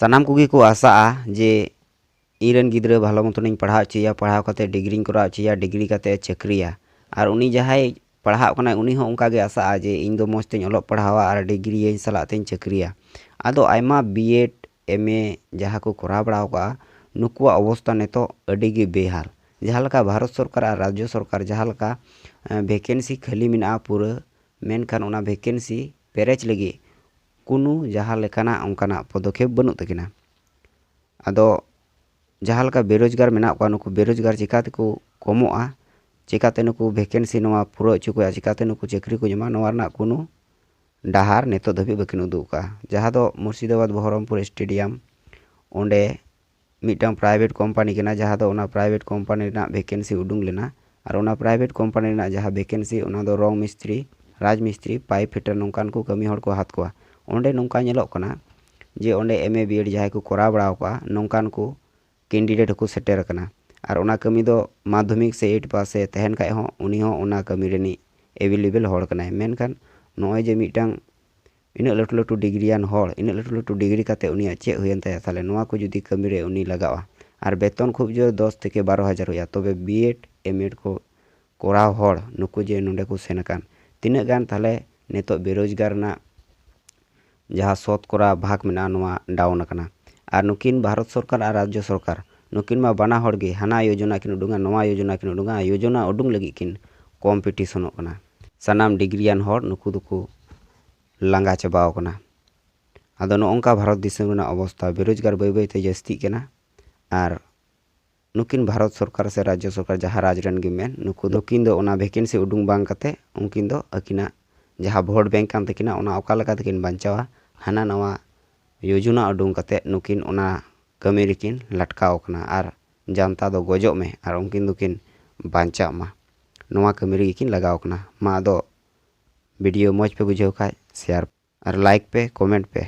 सानाम कोगी को आशा जे इरेन गिद्रा भालो मतन पढ़ा होचेया पढ़ाव कते डिग्री करा होचेया डिग्री कते चाकरिया और उनी जहाय पढ़ाव कना उनी हो उनका गे आशा जे इन दो मौज तें ऑलोग पढ़ावा और डिग्री साला तें चाकरिया आदो आयमा बीएड एमए जहाँ को करा बड़ा का नुकुआ अवस्था नेतो अडी गे बेहाल जहाँ लका भारत सरकार और राज्य सरकार जहाँ लका वैकेंसी खाली मेना पूरा मेनखान उना वैकेंसी पेरेज लगी कुनु जहाँ लेकाना उनकाना पदक्षेप बनू तकिना आदो जहाँ लका बेरोजगार मेना को नुकु बेरोजगार चिकाते को कमोआ चिकाते नुकु वैकेंसी नवा पूरा चुको चिकाते नुकु चाकरी को जमा नवा कुनु डाहार नेतो धाबी बकिन उदुका जहाँ दो मुर्शिदाबाद बहरमपुर स्टेडियम ओंडे मिटन प्राइवेट कंपनी के जहाँ दो ओना प्राइवेट कंपनी वैकेंसी उडूंग लेना और ओना प्राइवेट कंपनी जहाँ वैकेंसी ओना दो रंग मिस्त्री राज मिस्त्री पाइप फिटर नौकान को कमी हर को हाथ को ओंडे नौका नेलोग कना जे ओंडे एमए बीएड जहाँ को करा बड़ा का नौकान को कैंडिडेट को सेटर कना और ओना कमी दो माध्यमिक से 8 पास से तहन खाय हो उनी हो ओना कमी रेनी एवेलेबल हर कना मेनखान नॉय जे मिटन इन लटू लटू डिग्रियान हर इन लटू लटू डिग्री काते उनिया चे हुयन ताया ताले नोआ को जुदी कमी रे उनी लगावा और वेतन खूब जो 10 থেকে 12,000 होया तबे बीएड एमएड को कोराव हर नुकु जे नोंडे को सेनकान तिना गान ताले नेतो बेरोजगार ना जहाँ शतकरा भाग में नोआ डाउन कना और नुकिन भारत सरकार और राज्य सरकार नुकिन मा बाना हर गे हाना योजना किन उडुंगा नोआ योजना उडुंग लगी किन कॉम्पिटिशन कना सानाम डिग्रियान हर नुकु दुकु लांगा चाबाव कना आदो नोंका भारत दिसम रना अवस्था बेरोजगार बै बै ते जास्ती कना और नुकिन भारत सरकार से राज्य सरकार जहाँ राजरन गे मेन नुकिन दो ओना वैकेंसी उडुंग बांग कते उनकिन दो अकिना जहाँ भोट बैंक कान तकिना ओना ओका लका तकिन बांचावा हाना नवा योजना उडुंग कते नुकिन ओना कमी रिकिन लटकाव कना और जनता दो गजो में और उनकिन दुकिन बांचा मा नवा कमी रिकिन लगाव कना मा दो वीडियो मौज पे बुझाव खाय शेयर और लाइक पे कमेंट पे।